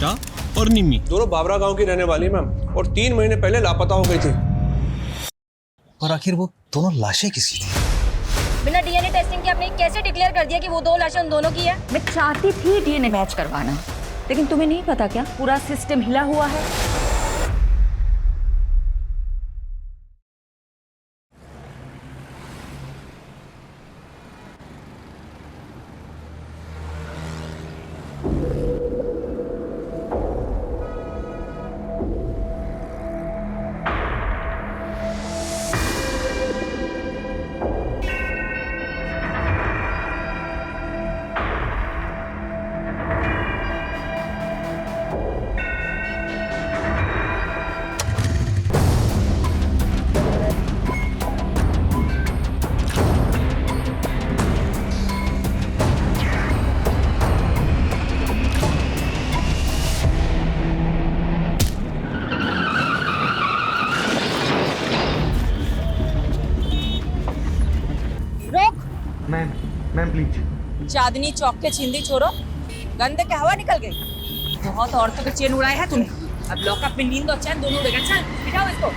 बेटा और निम्मी दोनों बाबरा गांव की रहने वाली मैम, और 3 महीने पहले लापता हो गई थी। और आखिर वो दोनों लाशें किसकी थी? बिना डीएनए टेस्टिंग के आपने कैसे डिक्लेयर कर दिया कि वो 2 लाशें उन दोनों की है? मैं चाहती थी डीएनए मैच करवाना, लेकिन तुम्हें नहीं पता क्या, पूरा सिस्टम हिला हुआ है। Ma'am please. चांदनी चौक के छिंदी छोरो, गंदे के हवा निकल गई। बहुत औरतों के चेन उड़ाए हैं तूने, अब लॉकअप में नींद और चैन दोनों उड़ेगा। चल बिठाओ इसको।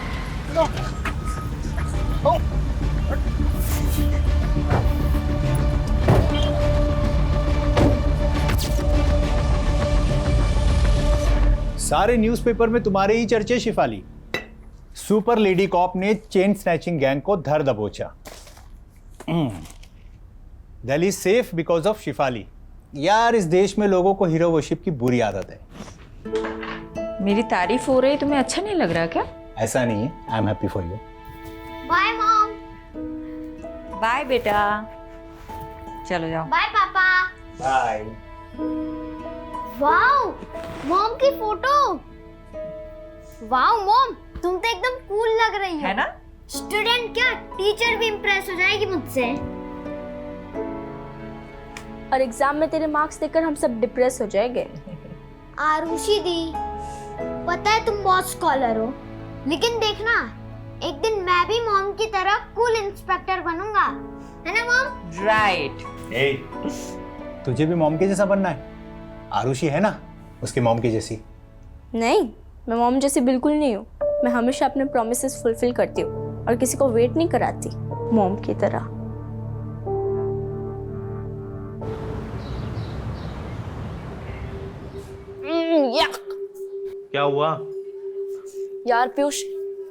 सारे न्यूज़पेपर में तुम्हारे ही चर्चे शिफाली। सुपर लेडी कॉप ने चेन स्नैचिंग गैंग को धर दबोचा। Delhi safe because of Shifali. यार इस देश में लोगों को हीरो वर्शिप की बुरी आदत है। मेरी तारीफ हो रही, तुम्हें अच्छा नहीं लग रहा क्या? ऐसा नहीं है, I am happy for you. Bye mom. Bye बेटा, चलो जाओ। Bye papa. Bye. Wow, mom की फोटो। वाओ मॉम, तुम तो एकदम कूल लग रही हो। है ना? स्टूडेंट क्या, टीचर भी इम्प्रेस हो जाएगी मुझसे। और एग्जाम में तेरे मार्क्स देखकर हम सब डिप्रेस हो जाएंगे। आरुषि दी, पता है तुम बहुत स्कॉलर हो, लेकिन देखना एक दिन मैं भी मॉम की तरह कूल इंस्पेक्टर बनूंगा, है ना मॉम? राइट। ए, तुझे भी मॉम के जैसा बनना है? आरुषि है ना उसके मॉम की जैसी। नहीं, मैं मॉम जैसी बिल्कुल नहीं हूँ। मैं हमेशा अपने प्रॉमिसेस फुलफिल करती हूँ और किसी को वेट नहीं कराती मॉम की तरह। क्या हुआ? यार पीयूष,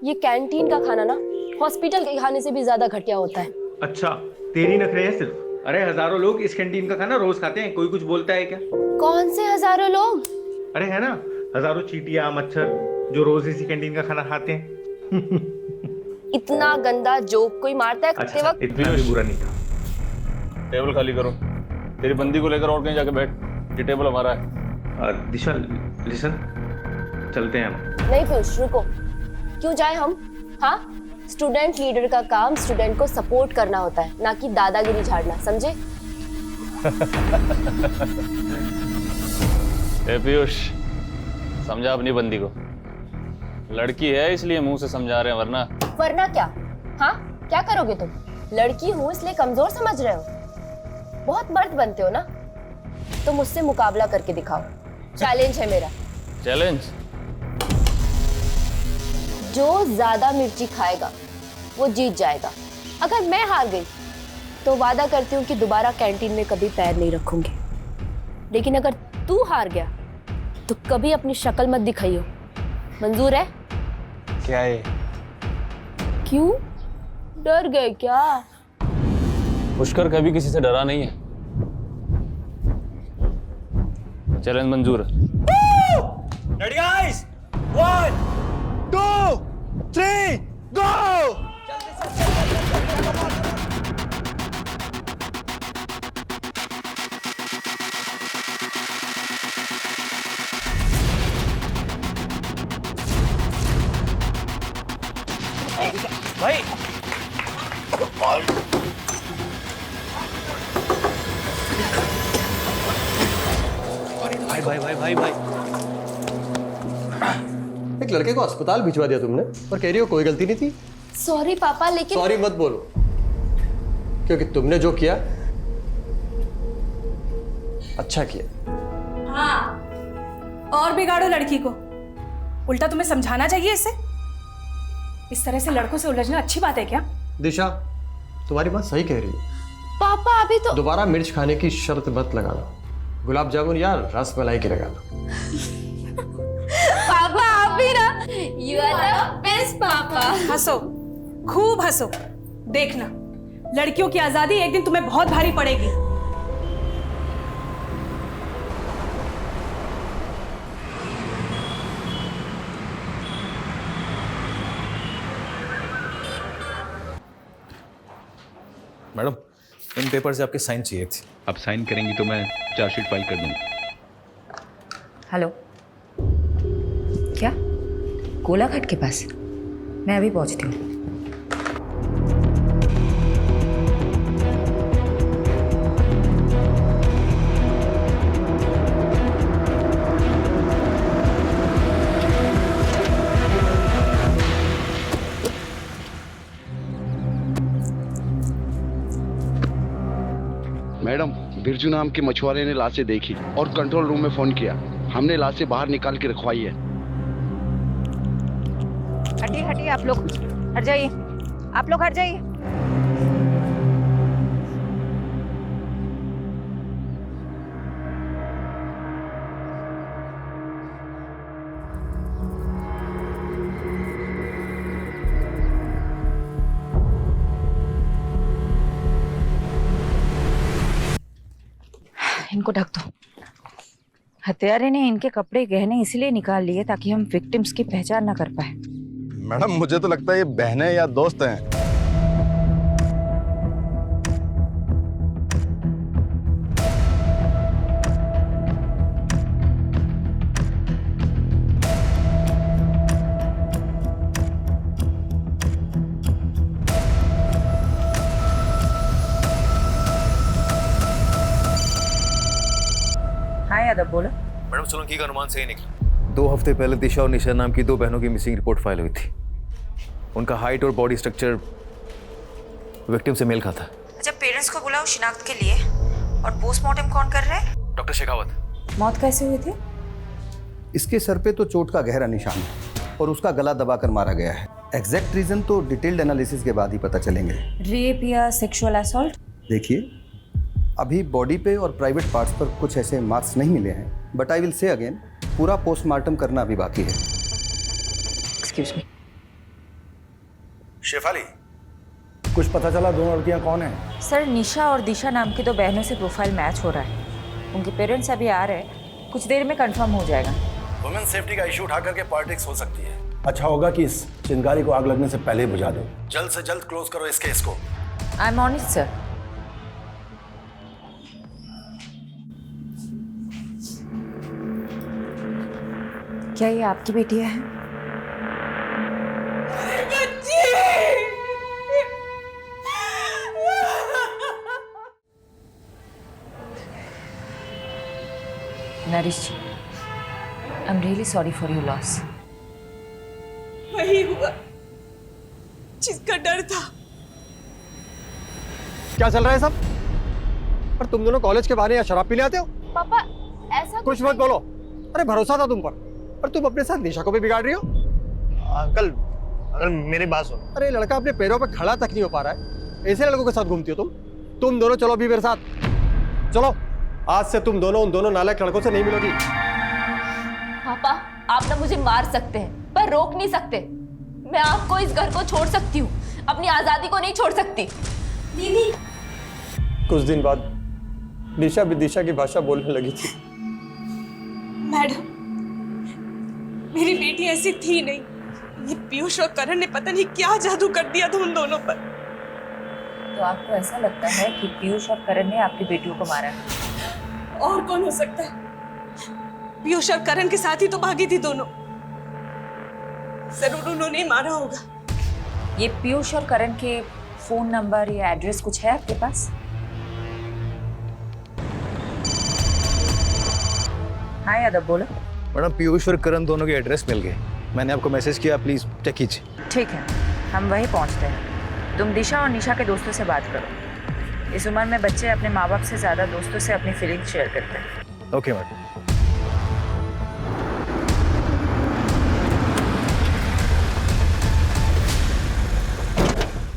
ये कैंटीन का खाना ना हॉस्पिटल के खाने से भी ज्यादा घटिया होता है। अच्छा, तेरी नखरे हैं सिर्फ। अरे हजारों लोग इस कैंटीन का खाना रोज खाते हैं, कोई कुछ बोलता है क्या? कौन से हजारों लोग? अरे है ना, हजारों चींटियां मच्छर जो रोज इसी कैंटीन का खाना खाते हैं। इतना गंदा जोक कोई मारता है खाते अच्छा, वक्त? इतना भी बुरा नहीं था। टेबल खाली करो। तेरी बंदी को लेकर और कहीं जाके बैठ, ये टेबल हमारा है। दिशा लिसन, चलते हैं हम। नहीं पीयूष, रुको। क्यों जाए हम? हाँ, स्टूडेंट लीडर का काम स्टूडेंट को सपोर्ट करना होता है, ना कि दादागिरी झाड़ना, समझे? ए पीयूष, समझा अपनी बंदी को। लड़की है इसलिए मुंह से समझा रहे हैं, वरना क्या? हाँ, क्या करोगे तुम? लड़की हूँ इसलिए कमजोर समझ रहे हो? बहुत मर्द बनते हो ना, तो मुझसे मुकाबला करके दिखाओ। चैलेंज है मेरा। चैलेंज? जो ज्यादा मिर्ची खाएगा वो जीत जाएगा। अगर मैं हार गई तो वादा करती हूँ कि दोबारा कैंटीन में कभी पैर नहीं रखूंगी, लेकिन अगर तू हार गया तो कभी अपनी शक्ल मत दिखाइयो। मंजूर है? क्या है? क्यों डर गए क्या? पुष्कर कभी किसी से डरा नहीं है। चैलेंज मंजूर है। रेडी गाइस, 1 2 3 गो! भाई भाई एक लड़के को अस्पताल भिजवा दिया तुमने और कह रही हो कोई गलती नहीं थी। सॉरी पापा, लेकिन सॉरी मत बोलो, क्योंकि तुमने जो किया अच्छा किया। हाँ, और बिगाड़ो लड़की को। उल्टा तुम्हें समझाना चाहिए इसे। इस तरह से लड़कों से उलझना अच्छी बात है क्या? दिशा, तुम्हारी बात सही कह रही है। पापा अभी तो दोबारा मिर्च खाने की शर्त मत लगाना। गुलाब जामुन या रस मलाई की लगा लो। पापा आप भी ना, यू आर द बेस्ट पापा। हंसो, खूब हंसो। देखना, लड़कियों की आजादी एक दिन तुम्हें बहुत भारी पड़ेगी। मैडम, इन पेपर से आपके साइन चाहिए थे। अब साइन करेंगी तो मैं चार्जशीट फाइल कर दूंगा। हेलो, क्या कोलाघाट के पास? मैं अभी पहुंचती हूँ। मैडम, बिरजू नाम के मछुआरे ने लाशें देखी और कंट्रोल रूम में फोन किया। हमने लाशें बाहर निकाल के रखवाई है। हटिए हटिए, आप लोग हट जाइए, आप लोग हट जाइए। इनको ढक दो। हत्यारे ने इनके कपड़े गहने इसलिए निकाल लिए ताकि हम विक्टिम्स की पहचान न कर पाए। मैडम, मुझे तो लगता है ये बहनें या दोस्त हैं। हाँ यादव, बोलो। मैडम, सोलंकी का अनुमान सही निकला। 2 हफ्ते पहले दिशा और निशा नाम की 2 बहनों की मिसिंग रिपोर्ट फाइल हुई थी। उनका हाइट और बॉडी स्ट्रक्चर विक्टिम से मेल खाता है। अच्छा, पेरेंट्स को बुलाओ शिनाख्त के लिए। और पोस्टमार्टम कौन कर रहे हैं? डॉक्टर शेखावत। मौत कैसे हुई थी? इसके सर पे तो चोट का गहरा निशान है और उसका गला दबाकर मारा गया है। एग्जैक्ट रीजन तो डिटेल्ड एनालिसिस के बाद ही पता चलेंगे। रेप या सेक्सुअल असॉल्ट? देखिए, अभी बॉडी पे और प्राइवेट पार्ट्स पर कुछ ऐसे मार्क्स नहीं मिले हैं, but I will say again, पूरा पोस्टमार्टम करना अभी बाकी है। Excuse me. शेफाली, कुछ पता चला दोनों लड़कियां कौन हैं? सर, निशा और दिशा नाम की 2 बहनों से प्रोफाइल मैच हो रहा है। उनके पेरेंट्स अभी आ रहे हैं, कुछ देर में कंफर्म हो जाएगा। वुमेन सेफ्टी का इशू उठा करके पॉलिटिक्स हो सकती है। अच्छा होगा कि इस चिंगारी को आग लगने से पहले ही बुझा दो। जल्द से जल्द क्लोज करो इस केस को। I am on it sir. क्या ये आपकी बेटियां हैं? Narish ji, I am really sorry for your loss. वही हुआ जिसका डर था। क्या चल रहा है सब? पर तुम दोनों कॉलेज के बहाने या शराब पीने आते हो? पापा ऐसा कुछ मत बोलो। अरे भरोसा था तुम पर तुम अपने साथ निशा को भी बिगाड़ रही हो। अंकल, मेरी बात सुनो। अरे लड़का अपने पैरों पे खड़ा तक नहीं हो पा रहा है, ऐसे लड़कों के साथ घूमती हो तुम दोनों चलो अभी मेरे साथ। चलो, आज से तुम दोनों उन दोनों नालायक लड़कों से नहीं मिलोगी। पापा, आप ना मुझे मार सकते हैं पर रोक नहीं सकते। मैं आपको इस घर को छोड़ सकती हूँ, अपनी आजादी को नहीं छोड़ सकती। दीदी। कुछ दिन बाद निशा विदिशा की भाषा बोलने लगी थी। मैडम, मेरी बेटी ऐसी थी नहीं। ये पीयूष और करण ने पता नहीं क्या जादू कर दिया था उन दोनों पर। तो आपको ऐसा लगता है कि पीयूष और करण ने आपकी बेटियों को मारा है? और कौन हो सकता है? पीयूष और करण के साथ ही तो भागी थी दोनों। जरूर उन्होंने ही मारा होगा। ये पीयूष और करण के फोन नंबर या एड्रेस कुछ है आपके पास? हाँ यादव, बोलो। मैडम, पीयूष और करण दोनों के एड्रेस मिल गए। मैंने आपको मैसेज किया, प्लीज चेक कीजिए। ठीक है, हम वहीं पहुंचते हैं। तुम दिशा और निशा के दोस्तों से बात करो। इस उम्र में बच्चे अपने माँ बाप से ज्यादा दोस्तों से अपनी फीलिंग शेयर करते हैं। Okay madam.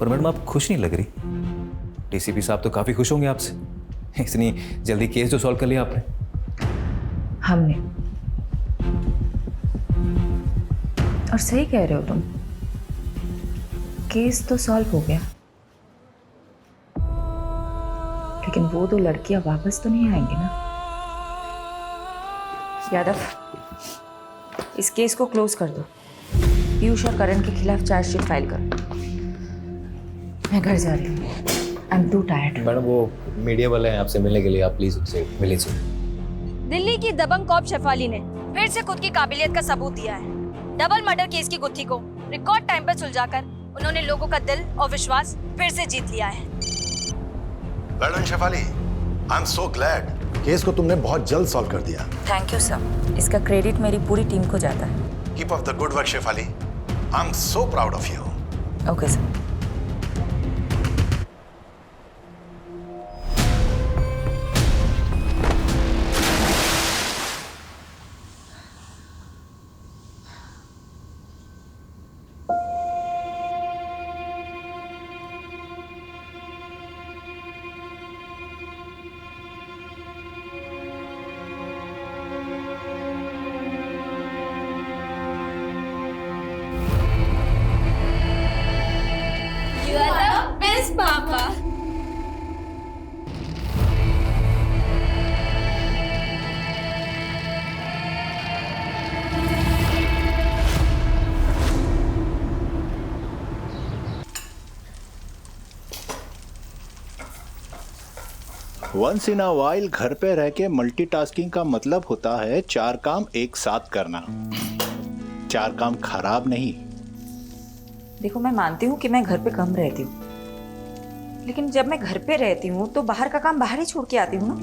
पर मैडम आप खुश नहीं लग रही। डीसीपी साहब तो काफी खुश होंगे आपसे, इतनी जल्दी केस जो सॉल्व कर लिया आपने। हमने, और सही कह रहे हो तुम, केस तो सॉल्व हो गया, लेकिन वो दो लड़कियां वापस तो नहीं आएंगी ना। यादव, इस केस को क्लोज कर दो। पीयूष और करण के खिलाफ चार्जशीट फाइल करो। मैं घर जा रही हूँ। I am to tired. Madam वो मीडिया वाले हैं आपसे मिलने के लिए, आप प्लीज उनसे मिल लीजिए। दिल्ली की दबंग कॉप शेफाली ने फिर से खुद की काबिलियत का सबूत दिया है। डबल मर्डर केस की गुत्थी को रिकॉर्ड टाइम पर सुलझाकर उन्होंने लोगों का दिल और विश्वास फिर से जीत लिया है। Well done Shefali, I am so glad. Case को तुमने बहुत जल्द सॉल्व कर दिया। थैंक यू सर, इसका क्रेडिट मेरी पूरी टीम को जाता है। Keep up the good work Shefali, I am so proud of you. Okay sir. पापा, वंस इन अ वाइल घर पे रह के मल्टीटास्किंग का मतलब होता है 4 काम एक साथ करना। 4 काम खराब नहीं। देखो, मैं मानती हूँ कि मैं घर पे कम रहती हूँ, लेकिन जब मैं घर पे रहती हूँ तो बाहर का काम बाहर ही छोड़ के आती हूँ ना।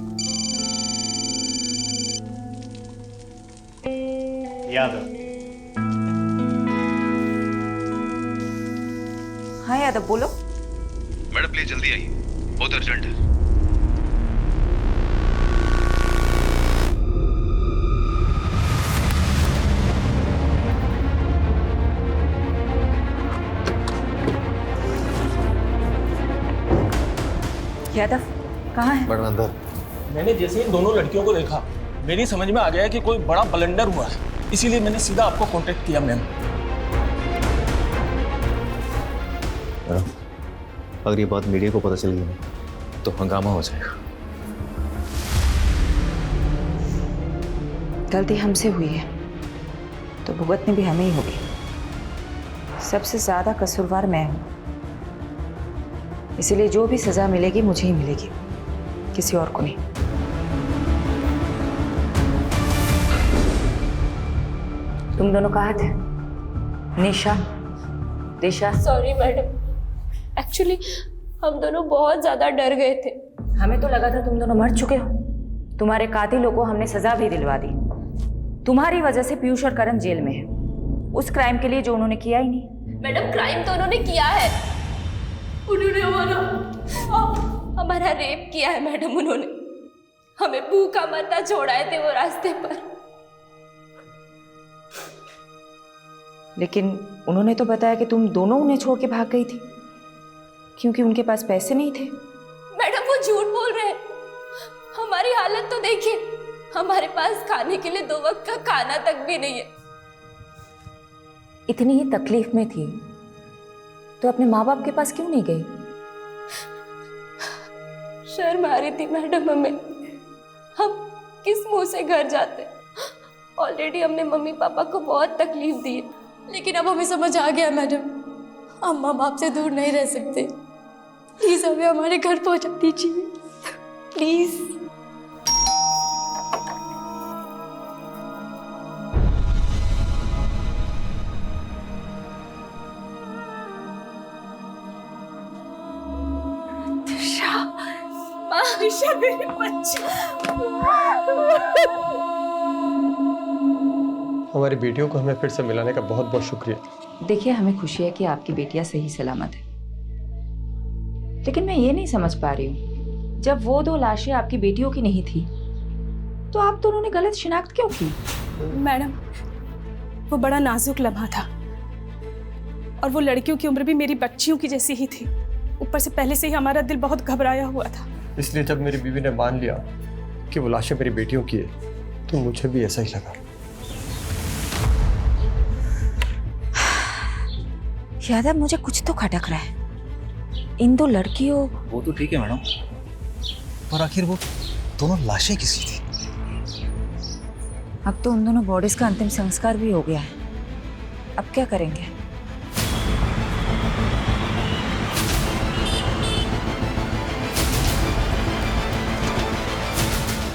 यादव। हाँ यादव, बोलो। मैडम प्लीज जल्दी आइए, बहुत अर्जेंट है। यादव कहाँ है? मैडम अंदर। मैंने जैसे इन दोनों लड़कियों को देखा, मेरी समझ में आ गया कि कोई बड़ा ब्लंडर हुआ है, इसीलिए मैंने सीधा आपको कांटेक्ट किया। मैम, अगर ये बात मीडिया को पता चल गई तो हंगामा हो जाएगा। गलती हमसे हुई है तो भुगतनी भी हमें ही होगी। सबसे ज्यादा कसूरवार मैं हूं, इसीलिए जो भी सजा मिलेगी मुझे ही मिलेगी, किसी और को नहीं। तुम दोनों कहाँ थे? निशा, दिशा। सॉरी मैडम, एक्चुअली हम दोनों बहुत ज्यादा डर गए थे। हमें तो लगा था तुम दोनों मर चुके हो। तुम्हारे कातिलों को हमने सजा भी दिलवा दी। तुम्हारी वजह से पीयूष और करण जेल में है, उस क्राइम के लिए जो उन्होंने किया ही नहीं। मैडम, क्राइम तो उन्होंने किया है। उन्होंने हमारा रेप किया है मैडम। उन्होंने हमें भूखा मरना छोड़ाए थे वो रास्ते पर। लेकिन उन्होंने तो बताया कि तुम दोनों उन्हें छोड़ के भाग गई थी क्योंकि उनके पास पैसे नहीं थे। मैडम, वो झूठ बोल रहे हैं। हमारी हालत तो देखिए, हमारे पास खाने के लिए 2 वक्त का खाना तक भी नहीं है। इतनी ही तकलीफ में थी तो अपने माँ बाप के पास क्यों नहीं गई? शर्म आ रही थी मैडम हमें। हम किस मुंह से घर जाते? ऑलरेडी हमने मम्मी पापा को बहुत तकलीफ दी है, लेकिन अब हमें समझ आ गया मैडम, हम माँ बाप से दूर नहीं रह सकते। प्लीज हमें हमारे घर पहुंचा दीजिए, प्लीज। दिशा, मेरे बच्चे। हमारी बेटियों को हमें फिर से मिलाने का बहुत बहुत शुक्रिया। देखिए, हमें खुशी है कि आपकी बेटियां सही सलामत है, लेकिन मैं ये नहीं समझ पा रही हूँ, जब वो 2 लाशें आपकी बेटियों की नहीं थी तो आप दोनों ने गलत शिनाख्त क्यों की? मैडम, वो बड़ा नाजुक लम्हा था और वो लड़कियों की उम्र भी मेरी बच्चियों की जैसी ही थी। ऊपर से पहले से ही हमारा दिल बहुत घबराया हुआ था। इसलिए जब मेरी बीवी ने मान लिया कि वो लाशें मेरी बेटियों की है तो मुझे भी ऐसा ही लगा। यादव, मुझे कुछ तो खटक रहा है। इन दो लड़कियों, वो तो ठीक है मैडम, पर आखिर वो दोनों लाशें किसकी थी? अब तो उन दोनों बॉडीज का अंतिम संस्कार भी हो गया है। अब क्या करेंगे?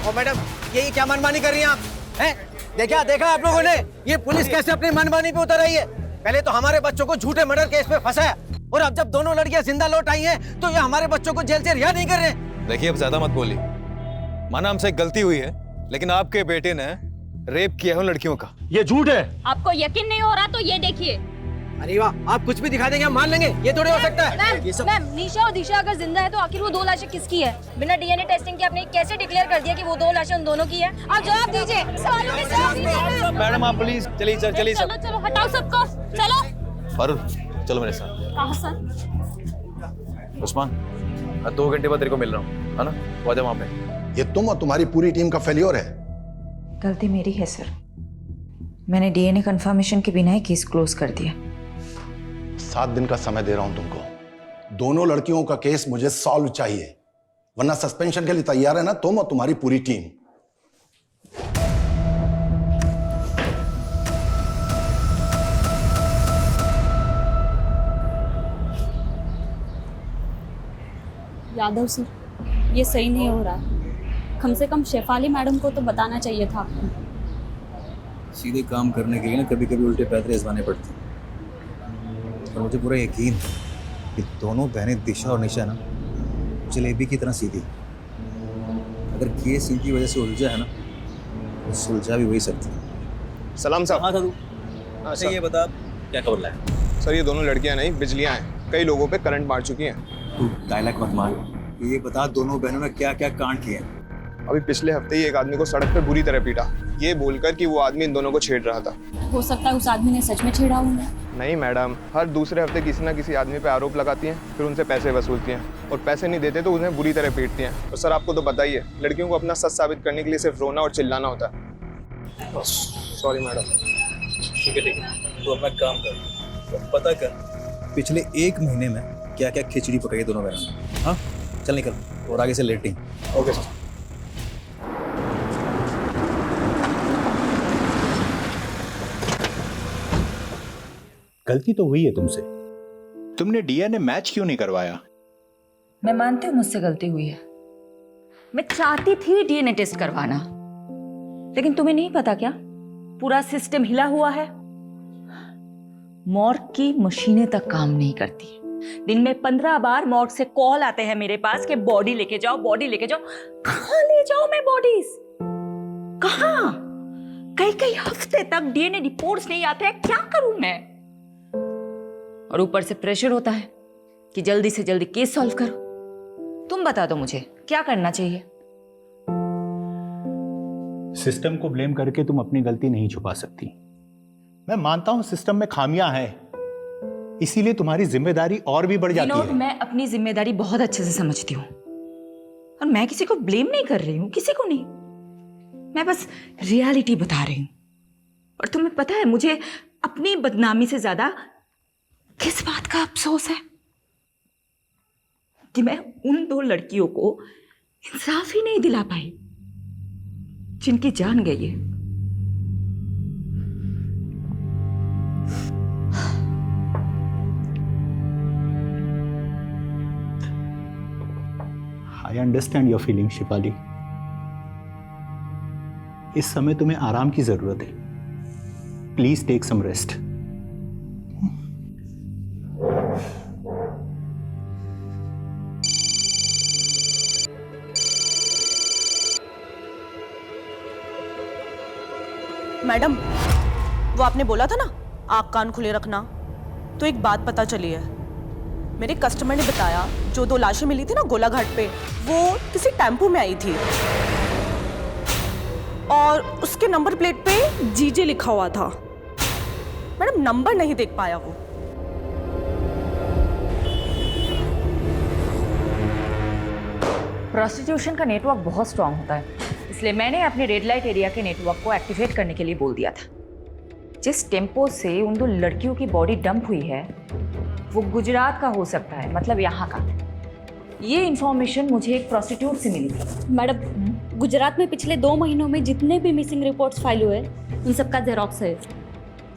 ओ मैडम, ये क्या मनमानी कर रही हैं आप? हैं? देखा आप लोगों ने ये पुलिस कैसे अपनी मनमानी पे उतर आई है? पहले तो हमारे बच्चों को झूठे मर्डर केस में फंसाया, और अब जब दोनों लड़कियां जिंदा लौट आई हैं तो ये हमारे बच्चों को जेल से रिहा नहीं कर रहे। देखिए, अब ज्यादा मत बोलिए। माना हमसे गलती हुई है, लेकिन आपके बेटे ने रेप किया है उन लड़कियों का। ये झूठ है। आपको यकीन नहीं हो रहा तो ये देखिए। अरे वाह, आप कुछ भी दिखा देंगे हम मान लेंगे, ये थोड़े हो सकता है। मैम, निशा और दिशा अगर जिंदा है तो आखिर वो दो लाशें किसकी है? बिना डीएनए टेस्टिंग के आपने कैसे डिक्लेयर कर दिया कि वो दो लाशें उन दोनों की है? आप जवाब दीजिए, सवालों के जवाब दीजिए। मैडम आप प्लीज चलिए सर, चलिए सर। चलो हटाओ सबको, चलो। फारूक चलो मेरे साथ। कहाँ सर? उस्मान, मैं 2 घंटे बाद तेरे को मिल रहा हूँ, है ना? वो आजा वहाँ पे। ये तुम और तुम्हारी पूरी टीम का फेल्योर है। गलती मेरी है सर। मैंने डीएनए कंफर्मेशन के बिना ही केस क्लोज कर दिया। 7 दिन का समय दे रहा हूं तुमको। दोनों लड़कियों का केस मुझे सॉल्व चाहिए, वरना सस्पेंशन के लिए तैयार है ना तुम और तुम्हारी पूरी टीम? यादव सर, ये सही नहीं हो रहा। कम से कम शेफाली मैडम को तो बताना चाहिए था आपको। सीधे काम करने के लिए ना कभी कभी उल्टे पैतरे आजमाने पड़ते हैं। और मुझे पूरा यकीन है कि दोनों बहनें दिशा और निशा ना जलेबी की तरह सीधी। अगर केस इनकी वजह से उलझा है ना तो सुलझा भी वही सकती है। सलाम साहब। हाँ था तू। अच्छा ये बता क्या खबर लाया? सर ये दोनों लड़कियां नहीं बिजलियां हैं, कई लोगों पे करंट मार चुकी हैं। तू डायलॉग मत मार, ये बता दोनों बहनों ने क्या क्या कांड किए हैं? अभी पिछले हफ्ते ही एक आदमी को सड़क पे बुरी तरह पीटा, ये बोलकर कि वो आदमी इन दोनों को छेड़ रहा था। हो सकता है उस आदमी ने सच में छेड़ा होगा। नहीं मैडम, हर दूसरे हफ्ते किसी ना किसी आदमी पे आरोप लगाती हैं, फिर उनसे पैसे वसूलती हैं, और पैसे नहीं देते तो उन्हें बुरी तरह पीटती हैं। और सर आपको तो बताइए, लड़कियों को अपना सच साबित करने के लिए सिर्फ रोना और चिल्लाना होता है। Sorry madam. ठीक है, तो अपना काम कर, पता कर पिछले 1 महीने में क्या क्या खिचड़ी पकाई दोनों बहनों ने। हाँ चल निकल, और आगे से लेटिंग। Okay sir. गलती तो हुई है तुमसे, तुमने डीएनए मैच क्यों नहीं करवाया? मैं मानती हूँ मुझसे गलती हुई है। मैं चाहती थी डीएनए टेस्ट करवाना, लेकिन तुम्हें नहीं पता क्या, पूरा सिस्टम हिला हुआ है। मॉर्ग की मशीनें तक काम नहीं करती। दिन में 15 बार मॉर्ग से कॉल आते हैं मेरे पास कि बॉडी लेके जाओ, बॉडी लेके जाओ। कहाँ ले जाओ मैं बॉडीज? कहाँ? कई हफ्ते तक डीएनए रिपोर्ट्स नहीं आते हैं, क्या करूं मैं? और ऊपर से प्रेशर होता है कि जल्दी से जल्दी केस सॉल्व करो। तुम बता दो मुझे क्या करना चाहिए? सिस्टम को ब्लेम करके तुम अपनी गलती नहीं छुपा सकती। मैं मानता हूं सिस्टम में खामियां हैं, इसीलिए तुम्हारी जिम्मेदारी और भी बढ़ जाती है। मैं अपनी जिम्मेदारी बहुत अच्छे से समझती हूँ, और मैं किसी को ब्लेम नहीं कर रही हूँ, किसी को नहीं। मैं बस रियलिटी बता रही हूँ। और तुम्हें पता है मुझे अपनी बदनामी से ज्यादा किस बात का अफसोस है? कि मैं उन 2 लड़कियों को इंसाफ ही नहीं दिला पाई जिनकी जान गई है। I understand your feeling Shifali. इस समय तुम्हें आराम की जरूरत है। Please take some rest. Madam, वो आपने बोला था ना आँख कान खुले रखना, तो एक बात पता चली है। मेरे कस्टमर ने बताया जो 2 लाशें मिली थी ना गोलाघाट पे, वो किसी टेम्पो में आई थी और उसके नंबर प्लेट पे जीजे लिखा हुआ था। मैडम नंबर नहीं देख पाया वो। प्रोस्टिट्यूशन का नेटवर्क बहुत स्ट्रांग होता है, इसलिए मैंने अपने रेड लाइट एरिया के नेटवर्क को एक्टिवेट करने के लिए बोल दिया था। जिस टेम्पो से उन 2 लड़कियों की बॉडी डंप हुई है वो गुजरात का हो सकता है, मतलब यहाँ का। ये इंफॉर्मेशन मुझे एक प्रोस्टिट्यूट से मिली थी। मैडम, गुजरात में पिछले 2 महीनों में जितने भी मिसिंग रिपोर्ट्स फाइल हुए उन सबका जेरोक्स है।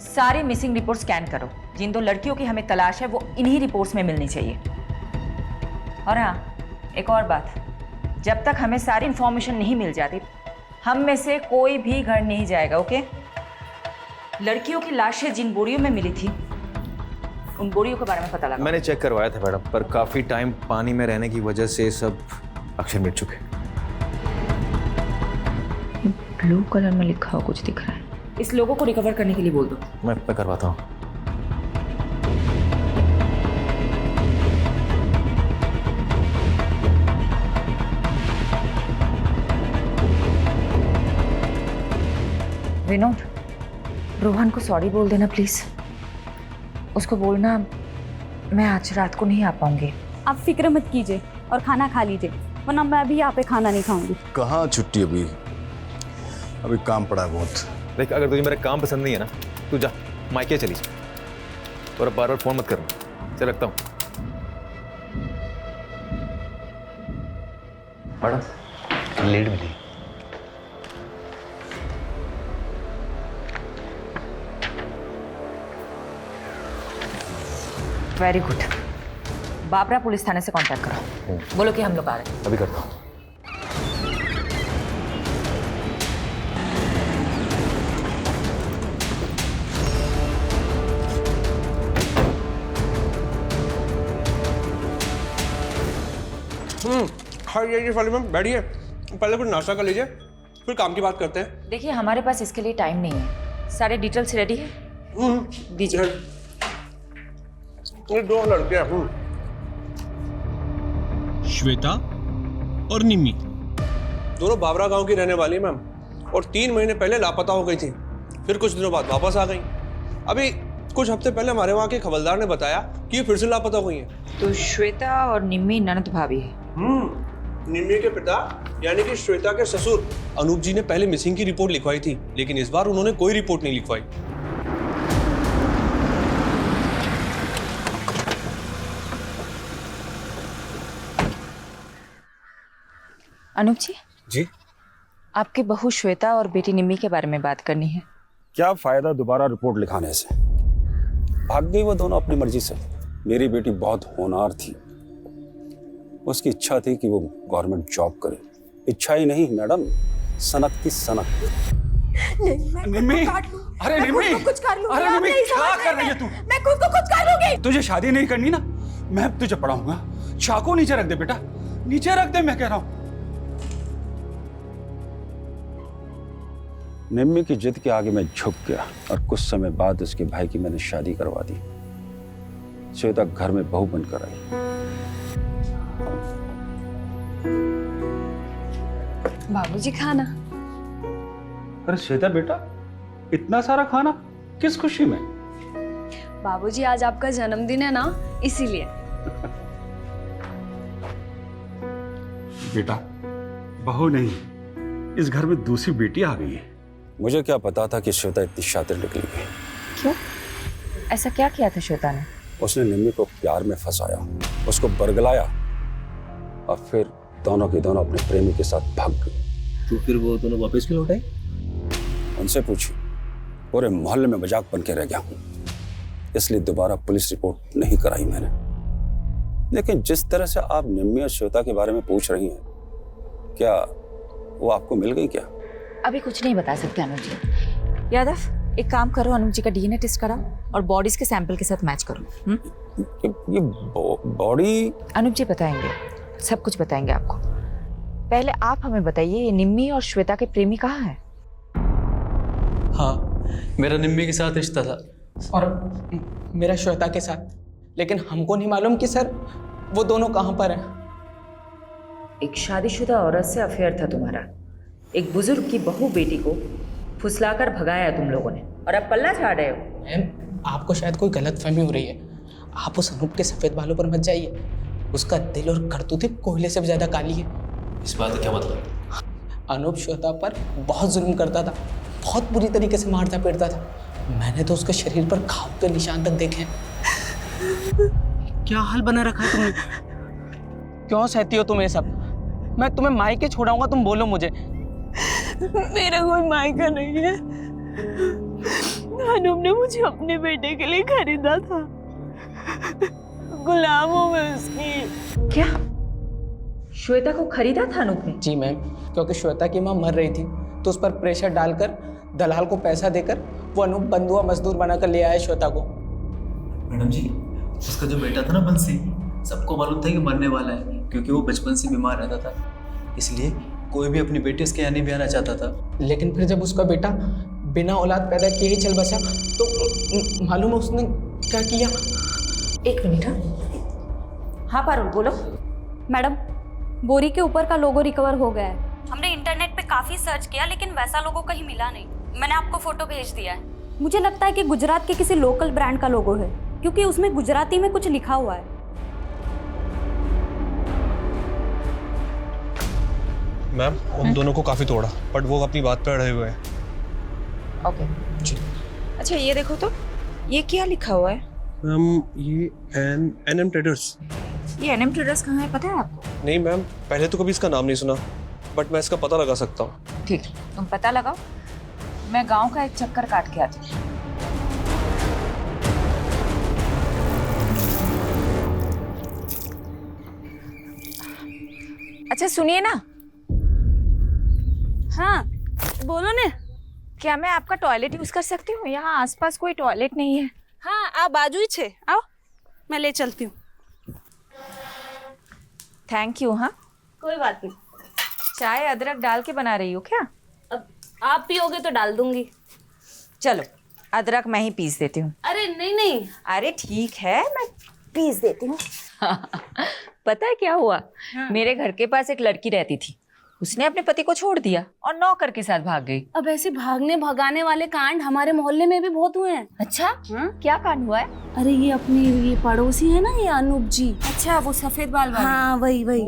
सारे मिसिंग रिपोर्ट स्कैन करो। जिन 2 लड़कियों की हमें तलाश है वो इन्हीं रिपोर्ट्स में मिलनी चाहिए। और हाँ, एक और बात, जब तक हमें सारी इंफॉर्मेशन नहीं मिल जाती हम में से कोई भी घर नहीं जाएगा, ओके? लड़कियों की लाशें जिन बोरियों में मिली थी उन बोरियों के बारे में पता लगा। मैंने चेक करवाया था मैडम, पर काफ़ी टाइम पानी में रहने की वजह से सब अक्षर मिट चुके। ब्लू कलर में लिखा हुआ कुछ दिख रहा है। इस लोगों को रिकवर करने के लिए बोल दो। मैं करवाता हूँ। विनोद, रोहन को सॉरी बोल देना प्लीज। उसको बोलना मैं आज रात को नहीं आ पाऊंगी। आप फिक्र मत कीजिए और खाना खा लीजिए, वरना मैं अभी यहाँ पे खाना नहीं खाऊंगी। कहाँ छुट्टी? अभी काम पड़ा है बहुत। देख, अगर तुझे मेरा काम पसंद नहीं है ना, तू जा मायके चली जा और अब बार-बार फोन मत करना। चल रखता हूँ। मैडम, लीड मिली। Very good. बाबरा पुलिस थाने से कांटेक्ट करो, बोलो कि हम लोग आ रहे हैं। अभी करता हूँ। खाइए वाले में बैठिए, पहले कुछ नाश्ता कर लीजिए, फिर काम की बात करते हैं। देखिए, हमारे पास इसके लिए टाइम नहीं है। सारे डिटेल्स रेडी है, दीजिए। ये 2 लड़के हैं, श्वेता और निम्मी, दोनों बाबरा गांव की रहने वाली है मैम, और 3 महीने पहले लापता हो गई थी, फिर कुछ दिनों बाद वापस आ गई। अभी कुछ हफ्ते पहले हमारे वहाँ के खबरदार ने बताया कि ये फिर से लापता हो गई हैं। तो श्वेता और निम्मी ननद भाभी है। निम्मी के पिता यानी कि श्वेता के ससुर अनूप जी ने पहले मिसिंग की रिपोर्ट लिखवाई थी, लेकिन इस बार उन्होंने कोई रिपोर्ट नहीं लिखवाई। अनूप जी, जी, आपकी बहू श्वेता और बेटी निम्मी के बारे में बात करनी है। क्या फायदा दोबारा रिपोर्ट लिखाने से? भाग गई वो दोनों अपनी मर्जी से। मेरी बेटी बहुत होनहार थी, उसकी इच्छा थी कि वो गवर्नमेंट जॉब करे। इच्छा ही नहीं मैडम, सनक थी सनक। निम्मी, अरे निम्मी, कुछ कर लूंगी। अरे निम्मी, क्या कर रही है तू? मैं खुद को कुछ कर लूंगी। तुझे शादी नहीं करनी ना, मैं तुझे पढ़ाऊंगा। चाकू नीचे रख दे बेटा, नीचे रख दे, मैं कह रहा हूं। निम्मी की जिद के आगे मैं झुक गया और कुछ समय बाद उसके भाई की मैंने शादी करवा दी। श्वेता घर में बहू बनकर आई। बाबूजी, खाना। अरे श्वेता बेटा, इतना सारा खाना किस खुशी में? बाबूजी, आज आपका जन्मदिन है ना, इसीलिए। बेटा, बहू नहीं, इस घर में दूसरी बेटी आ गई है। मुझे क्या पता था कि श्वेता इतनी शातिर निकली है। क्यों? ऐसा क्या किया था श्वेता ने? उसने निम्मी को प्यार में फंसाया, उसको बरगलाया और फिर दोनों के दोनों अपने प्रेमी के साथ भाग गई। तो फिर वो दोनों वापस क्यों लौटे? उनसे पूछी, पूरे मोहल्ले में मजाक बन के रह गया हूं, इसलिए दोबारा पुलिस रिपोर्ट नहीं कराई मैंने। लेकिन जिस तरह से आप निम्मी और श्वेता के बारे में पूछ रही हैं, क्या वो आपको मिल गई क्या? अभी कुछ नहीं बता सकते अनुज जी। यादव, एक काम करो, अनुज जी का डीएनए टेस्ट कराओ और बॉडीज के सैंपल के साथ मैच करो। ये बॉडी? अनुज जी बताएंगे, सब कुछ बताएंगे आपको। पहले आप हमें बताइए, ये निम्मी और श्वेता के प्रेमी कहाँ हैं? हाँ, मेरा निम्मी के साथ रिश्ता था और मेरा श्वेता के साथ, लेकिन हमको नहीं मालूम कि सर वो दोनों कहाँ पर हैं। एक शादीशुदा औरत से अफेयर था तुम्हारा, एक बुजुर्ग की बहू बेटी को फुसलाकर भगाया तुम लोगों ने, और अब पल्ला झाड़ रहे हो। मैम, आपको शायद कोई गलतफहमी हो रही है। आप उस अनूप के सफेद बालों पर मत जाइए, उसका दिल और करतूतें कोयले से भी ज्यादा काली है। इस बात का क्या मतलब? अनूप श्वेता पर बहुत जुल्म करता था, बहुत बुरी तरीके से मारता पीटता था। मैंने तो उसके शरीर पर घाव के निशान तक देखे हैं। क्या हाल बना रखा है तुमने? क्यों सहती हो तुम ये सब? मैं तुम्हें मायके छोड़ाऊंगा, तुम बोलो मुझे। मेरा कोई मायका नहीं है। अनूप ने मुझे अपने बेटे के लिए खरीदा था। गुलाम हूं मैं उसकी। क्या श्वेता को खरीदा था अनूप ने? जी मैम, क्योंकि श्वेता की माँ मर रही थी तो उस पर प्रेशर डालकर दलाल को पैसा देकर वो अनूप बंधुआ मजदूर बनाकर ले आया श्वेता को। मैडम जी, उसका जो बेटा था ना बंसी, सबको मालूम था कि मरने वाला है, क्योंकि वो बचपन से बीमार रहता था। इसलिए कोई भी अपनी बेटी उसके यहाँ नहीं भी आना चाहता था। लेकिन फिर जब उसका बेटा बिना औलाद पैदा किए ही चल बसा तो मालूम है उसने क्या किया? एक मिनट। हाँ पारुल बोलो। मैडम, बोरी के ऊपर का लोगो रिकवर हो गया है। हमने इंटरनेट पे काफी सर्च किया लेकिन वैसा लोगो कहीं मिला नहीं। मैंने आपको फोटो भेज दिया है। मुझे लगता है कि गुजरात के किसी लोकल ब्रांड का लोगो है, क्योंकि उसमें गुजराती में कुछ लिखा हुआ है। मैम, उन दोनों को काफी तोड़ा, बट वो अपनी बात पे अड़े हुए हैं। ओके जी। अच्छा ये देखो तो, ये क्या लिखा हुआ है? मैम, ये एनएम ट्रेडर्स। ये एनएम ट्रेडर्स कहाँ है, पता है आपको? नहीं मैम, पहले तो कभी इसका नाम नहीं सुना, बट मैं इसका पता लगा सकता हूँ। ठीक, तुम पता लगाओ, मैं गांव का एक चक्कर काट के आती हूँ। अच्छा सुनिए ना। हाँ बोलो ने। क्या मैं आपका टॉयलेट यूज कर सकती हूँ? यहाँ आसपास कोई टॉयलेट नहीं है। हाँ आप बाजू ही छे, आओ मैं ले चलती हूँ। Thank you. हाँ कोई बात नहीं। चाय अदरक डाल के बना रही हो क्या? अब आप पियोगे तो डाल दूंगी। चलो अदरक मैं ही पीस देती हूँ। अरे नहीं नहीं। अरे ठीक है, मैं पीस देती हूँ। पता है क्या हुआ? हाँ। मेरे घर के पास एक लड़की रहती थी, उसने अपने पति को छोड़ दिया और नौकर के साथ भाग गई। अब ऐसे भागने भगाने वाले कांड हमारे मोहल्ले में भी बहुत हुए हैं। अच्छा हाँ? क्या कांड हुआ है? अरे ये अपने ये पड़ोसी है ना, ये अनूप जी। अच्छा वो सफेद बाल वाले। हाँ वही वही।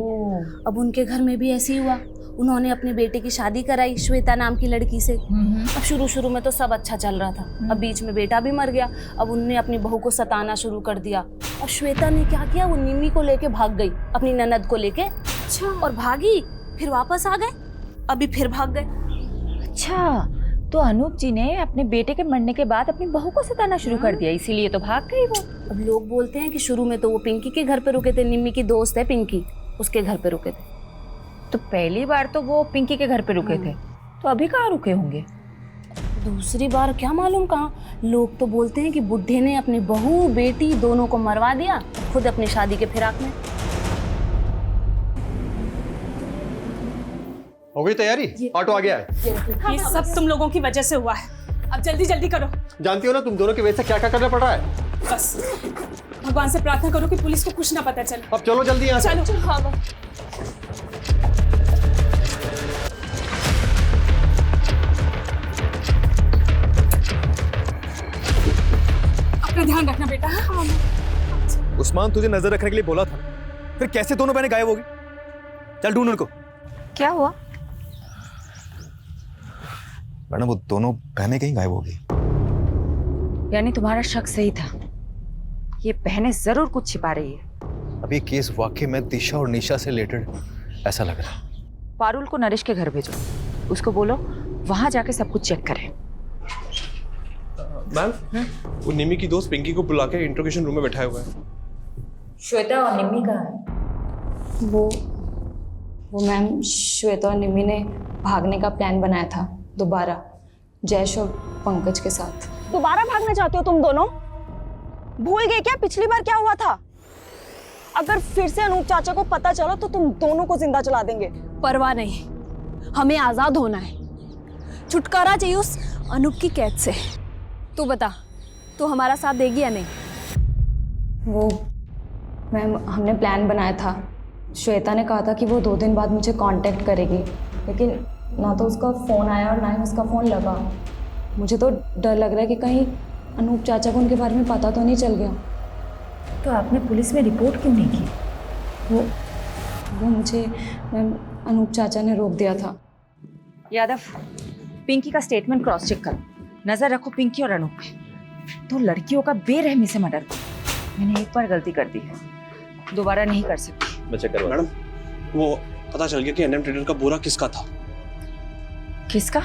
अब उनके घर में भी ऐसे ही हुआ। उन्होंने अपने बेटे की शादी कराई श्वेता नाम की लड़की से। अब शुरू में तो सब अच्छा चल रहा था, अब बीच में बेटा भी मर गया। अब उनने अपनी बहू को सताना शुरू कर दिया। अब श्वेता ने क्या किया, वो निम्मी को लेके भाग गई, अपनी ननद को लेके। अच्छा। और भागी, फिर वापस आ गए, अभी फिर भाग गए। अच्छा, तो अनूप जी ने अपने बेटे के मरने के बाद अपनी बहू को सताना शुरू कर दिया, इसीलिए तो भाग गई वो। अब लोग बोलते हैं कि शुरू में तो वो पिंकी के घर पे रुके थे, निम्मी की दोस्त है पिंकी, उसके घर पे रुके थे। तो पहली बार तो वो पिंकी के घर पे रुके थे, तो अभी कहाँ रुके होंगे? दूसरी बार क्या मालूम कहाँ। लोग तो बोलते हैं कि बुढ़े ने अपनी बहू बेटी दोनों को मरवा दिया, खुद अपनी शादी के फिराक में। हो गई तैयारी? ऑटो आ गया है। ये सब तुम लोगों की वजह से हुआ है, अब जल्दी जल्दी करो। जानती हो ना तुम दोनों की वजह से क्या क्या करना पड़ रहा है। बस भगवान से प्रार्थना करो कि पुलिस को कुछ ना पता चले। अब चलो जल्दी यहाँ से। चलो। हाँ अपना ध्यान रखना बेटा। हाँ उस्मान तुझे नजर रखने के लिए बोला था, फिर कैसे दोनों बहनें गायब हो गई? चल ढूंढ उनको। क्या हुआ? मैडम वो दोनों बहनें कहीं गायब हो गई। यानी तुम्हारा शक सही था, ये बहनें जरूर कुछ छिपा रही है। अब ये केस वाकई में दिशा और निशा से रिलेटेड ऐसा लग रहा है। पारुल को नरेश के घर भेजो, उसको बोलो वहां जाके सब कुछ चेक करे। मैम, वो निमी की दोस्त पिंकी को बुला के इंट्रोगेशन रूम में बैठाया हुआ है। श्वेता और निम्मी कहाँ है? वो मैम, श्वेता और निम्मी ने भागने का प्लान बनाया था दोबारा, जयेश और पंकज के साथ। दोबारा भागना चाहते हो तुम दोनों? भूल गए क्या पिछली बार क्या हुआ था? अगर फिर से अनूप चाचा को पता चला तो तुम दोनों को जिंदा जला देंगे। परवाह नहीं, हमें आजाद होना है, छुटकारा चाहिए उस अनूप की कैद से। तू बता, तू हमारा साथ देगी या नहीं? वो मैम, हमने प्लान बनाया था, श्वेता ने कहा था कि वो 2 दिन बाद मुझे कांटेक्ट करेगी, लेकिन ना तो उसका फ़ोन आया और ना ही उसका फ़ोन लगा। मुझे तो डर लग रहा है कि कहीं अनूप चाचा को उनके बारे में पता तो नहीं चल गया। तो आपने पुलिस में रिपोर्ट क्यों नहीं की? वो मुझे मैम अनूप चाचा ने रोक दिया था। यादव, पिंकी का स्टेटमेंट क्रॉस चेक करो। नजर रखो पिंकी और अनूप पे। तो लड़कियों का बेरहमी से मर्डर। मैंने एक बार गलती कर दी है, दोबारा नहीं कर सकती। मैं चेक करवा। मैडम, वो पता चल गया कि एनएम ट्रेडर का बोरा किसका था। किसका?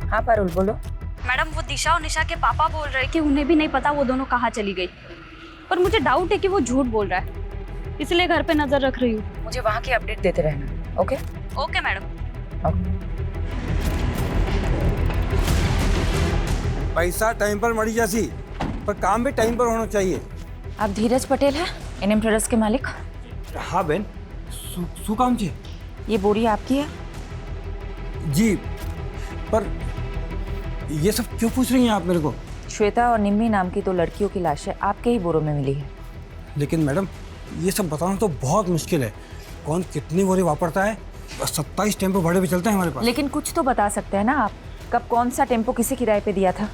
हाँ पारुल, बोलो। मैडम, वो दिशा और निशा के पापा बोल रहे हैं कि उन्हें भी नहीं पता वो दोनों कहाँ चली गई, पर मुझे डाउट है कि वो झूठ बोल रहा है, इसलिए घर पे नजर रख रही हूँ। मुझे वहाँ की अपडेट देते रहना। Okay okay madam. पैसा टाइम पर मरी जासी, पर काम भी टाइम पर होना चाहिए। आप धीरज पटेल हैं, एनएम ट्रेडर्स के मालिक? हाँ बहन, શું કામ છે? ये बोरी आपकी है? जी, पर ये सब क्यों पूछ रही हैं आप मेरे को? श्वेता और निम्मी नाम की 2 लड़कियों की लाशें आपके ही बोरों में मिली है। लेकिन मैडम, ये सब बताना तो बहुत मुश्किल है। कौन कितनी बोरी वापरता है? 27 टेम्पो भाड़े पे चलते हैं हमारे पास। लेकिन कुछ तो बता सकते हैं ना आप, कब कौन सा टेम्पो किसी किराए पे दिया था?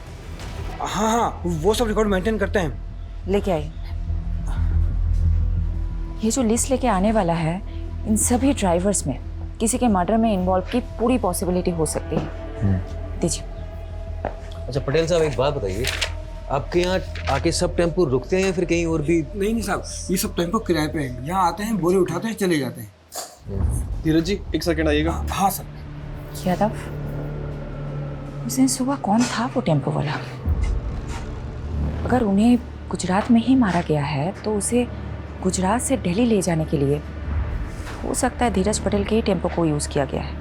हाँ हाँ, वो सब रिकॉर्ड मेंटेन करते हैं। लेके आइए। ये जो लिस्ट लेके आने वाला है, इन सभी ड्राइवर्स में किसी के मर्डर में इन्वॉल्व की पूरी पॉसिबिलिटी हो सकती है। दीजिए। अच्छा पटेल साहब, एक बात बताइए, आपके यहाँ आके सब टेम्पो रुकते हैं या फिर कहीं और भी? नहीं साहब, ये सब टेम्पो किराए पे हैं। यहाँ आते हैं, बोरे उठाते हैं, चले जाते हैं। धीरज जी, एक सेकंड आइएगा। हाँ सर। यादव, उस दिन सुबह कौन था वो टेम्पो वाला? अगर उन्हें गुजरात में ही मारा गया है तो उसे गुजरात से दिल्ली ले जाने के लिए हो सकता है धीरज पटेल के ही टेम्पो को यूज़ किया गया है।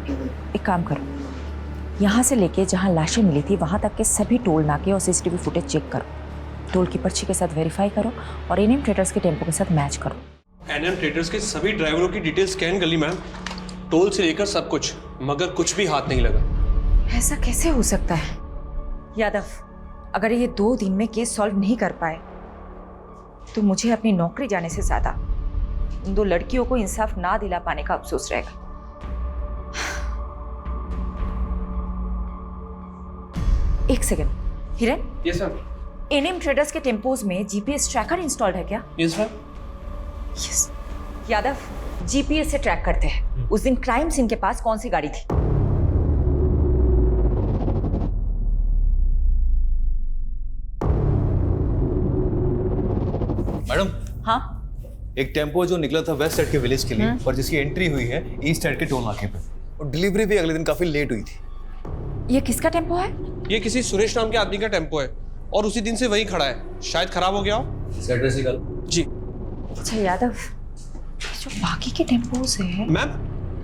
एक काम करो, यहाँ से लेके जहाँ लाशें मिली थी वहाँ तक के सभी टोल नाके और सीसीटीवी फुटेज चेक करो, टोल की पर्ची के साथ वेरीफाई करो और एनएम ट्रेडर्स के टेम्पो के साथ मैच करो। एनएम ट्रेडर्स के सभी ड्राइवरों की डिटेल स्कैन कर ली मैम, टोल से लेकर सब कुछ, मगर कुछ भी हाथ नहीं लगा। ऐसा कैसे हो सकता है? यादव, अगर ये 2 दिन में केस सॉल्व नहीं कर पाए तो मुझे अपनी नौकरी जाने से ज्यादा उन 2 लड़कियों को इंसाफ ना दिला पाने का अफसोस रहेगा। एक सेकंड, हिरन। Yes sir. एनएम ट्रेडर्स के टेम्पोज में जीपीएस ट्रैकर इंस्टॉल्ड है क्या? Yes sir. Yes. Yadav, GPS से ट्रैक करते हैं उस दिन क्राइम सीन के पास कौन सी गाड़ी थी। मैडम। हाँ, एक टेम्पो जो निकला था वेस्ट साइड के विलेज के लिए और जिसकी एंट्री हुई है ईस्ट साइड के टोल नाके पे, और डिलीवरी भी अगले दिन काफी लेट हुई थी। ये किसका टेम्पो है? ये किसी सुरेश नाम के आदमी का टेम्पो है और उसी दिन से वही खड़ा है, शायद खराब हो गया हो। एड्रेस निकाल। जी। अच्छा यादव, जो बाकी के टेम्पोज हैं। मैम,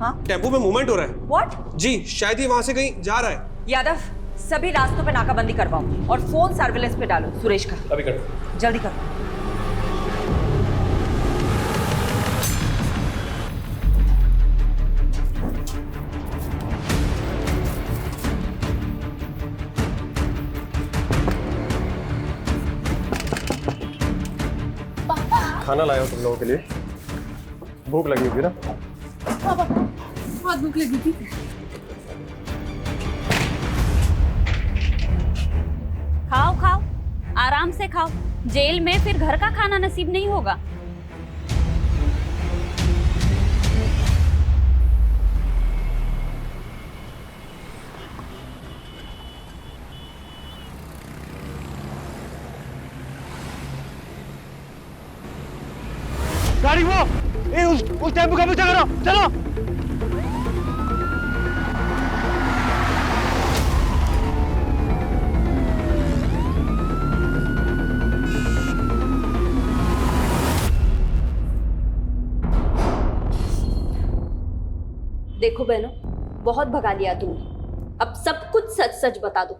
हाँ, टेम्पो में मूवमेंट हो रहा है। व्हाट? जी, शायद ये वहां से कहीं जा रहा है। यादव, सभी रास्तों पे नाकाबंदी करवाओ और फोन सर्विलेंस पे डालो सुरेश का। अभी करो। जल्दी करो। खाना लाया हो तुम लोगों के लिए, भूख लगी होगी ना? पापा, बहुत भूख लगी थी। खाओ खाओ, आराम से खाओ, जेल में फिर घर का खाना नसीब नहीं होगा। गाड़ी वो, उस टेम्पो का पीछा करो, चलो। देखो बहनों, बहुत भगा लिया तुमने, अब सब कुछ सच सच बता दो,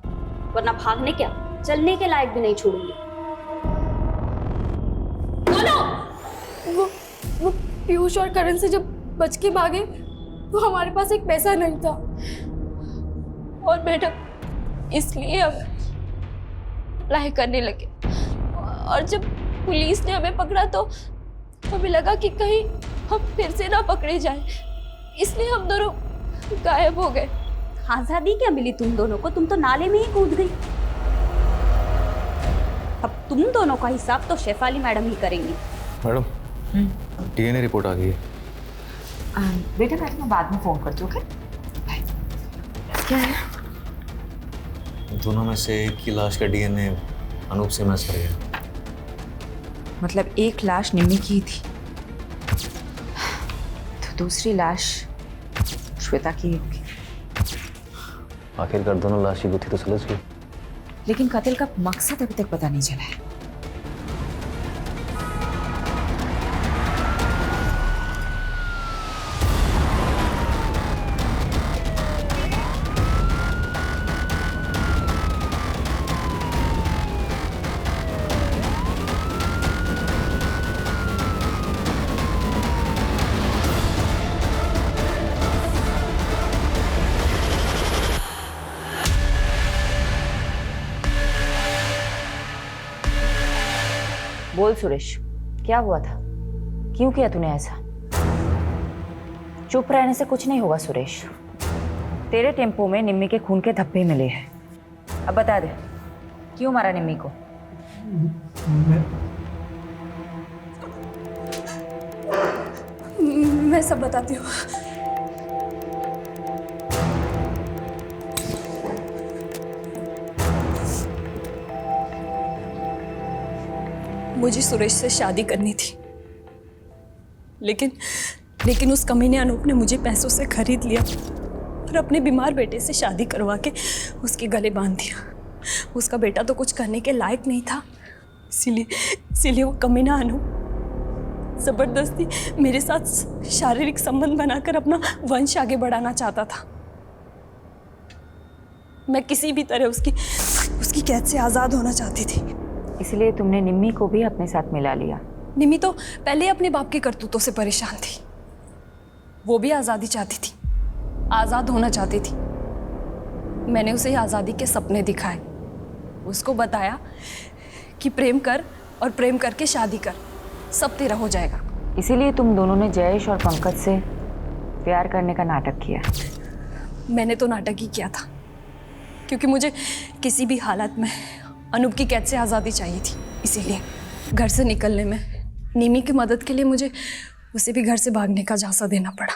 वरना भागने क्या चलने के लायक भी नहीं छोड़ूंगी। बोलो। वो पीयूष और करण से जब बच के भागे तो हमारे पास एक पैसा नहीं था, और मैडम इसलिए हम अप्लाई करने लगे, और जब पुलिस ने हमें पकड़ा तो हमें लगा कि कहीं हम फिर से ना पकड़े जाएं, इसलिए हम दोनों गायब हो गए। आजादी क्या मिली तुम दोनों को, तुम तो नाले में ही कूद गई। अब तुम दोनों का हिसाब तो शेफाली मैडम ही करेंगी। मैडम डीएनए रिपोर्ट आ गई है। बेटा मैं बाद में फ़ोन करती हूँ, ओके? क्या है? दोनों में से एक की लाश का डीएनए अनूप से मैच कर गया। मतलब एक लाश निम्मी की ही थी, तो दूसरी लाश श्वेता की होगी। आखिरकार दोनों लाश की गुत्थी तो सुलझ गई, लेकिन कत्ल का मकसद अभी तक पता नहीं चला है। बोल सुरेश, क्या हुआ था? क्यों किया तूने ऐसा? चुप रहने से कुछ नहीं होगा सुरेश। तेरे टेम्पो में निम्मी के खून के धब्बे मिले हैं। अब बता दे, क्यों मारा निम्मी को? मैं सब बताती हूँ। मुझे सुरेश से शादी करनी थी, लेकिन उस कमीने अनूप ने मुझे पैसों से खरीद लिया और अपने बीमार बेटे से शादी करवा के उसके गले बांध दिया। उसका बेटा तो कुछ करने के लायक नहीं था, इसीलिए वो कमीना अनूप जबरदस्ती मेरे साथ शारीरिक संबंध बनाकर अपना वंश आगे बढ़ाना चाहता था। मैं किसी भी तरह उसकी कैद से आज़ाद होना चाहती थी। इसलिए तुमने निम्मी को भी अपने साथ मिला लिया। निम्मी तो पहले अपने बाप की करतूतों से परेशान थी। वो भी आज़ादी चाहती थी, आज़ाद होना चाहती थी। मैंने उसे आज़ादी के सपने दिखाए, उसको बताया कि प्रेम कर और प्रेम करके शादी कर, सब तेरा हो जाएगा। इसीलिए तुम दोनों ने जयेश और पंकज से प्यार करने का नाटक किया। मैंने तो नाटक ही किया था, क्योंकि मुझे किसी भी हालत में अनूप की कैद से आज़ादी चाहिए थी। इसीलिए घर से निकलने में निमी की मदद के लिए मुझे उसे भी घर से भागने का झांसा देना पड़ा।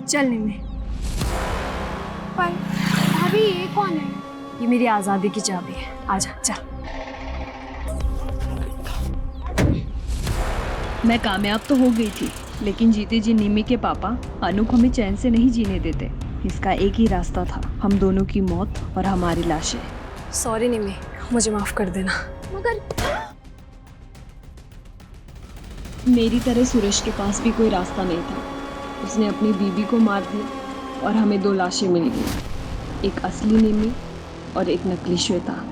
चल निमी। पर भाभी ये कौन है? ये मेरी आज़ादी की चाबी है, आजा चल। मैं कामयाब तो हो गई थी, लेकिन जीते जी निमी के पापा अनूप हमें चैन से नहीं जीने देते। इसका एक ही रास्ता था, हम दोनों की मौत और हमारी लाशें। सॉरी निमी, मुझे माफ कर देना। मगर मेरी तरह सुरेश के पास भी कोई रास्ता नहीं था। उसने अपनी बीवी को मार दिया और हमें 2 लाशें मिल गई, एक असली निमी और एक नकली श्वेता।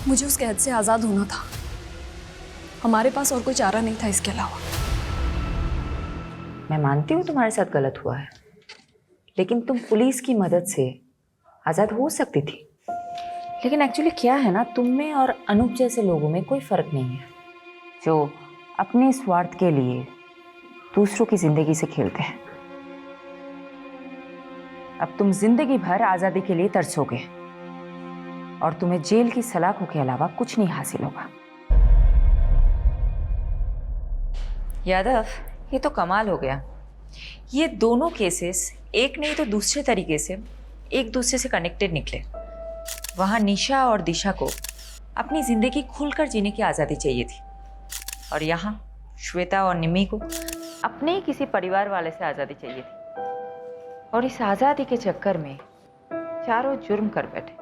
मुझे उस कैद से आज़ाद होना था, हमारे पास और कोई चारा नहीं था इसके अलावा। मैं मानती हूँ तुम्हारे साथ गलत हुआ है, लेकिन तुम पुलिस की मदद से आज़ाद हो सकती थी। लेकिन एक्चुअली क्या है ना, तुम में और अनूप जैसे लोगों में कोई फ़र्क नहीं है, जो अपने स्वार्थ के लिए दूसरों की ज़िंदगी से खेलते हैं। अब तुम जिंदगी भर आज़ादी के लिए तरसोगे और तुम्हें जेल की सलाखों के अलावा कुछ नहीं हासिल होगा। यादव, ये तो कमाल हो गया। ये दोनों केसेस एक नहीं तो दूसरे तरीके से एक दूसरे से कनेक्टेड निकले। वहाँ निशा और दिशा को अपनी ज़िंदगी खुलकर जीने की आज़ादी चाहिए थी, और यहाँ श्वेता और निमी को अपने ही किसी परिवार वाले से आज़ादी चाहिए थी। और इस आज़ादी के चक्कर में चारों जुर्म कर बैठे।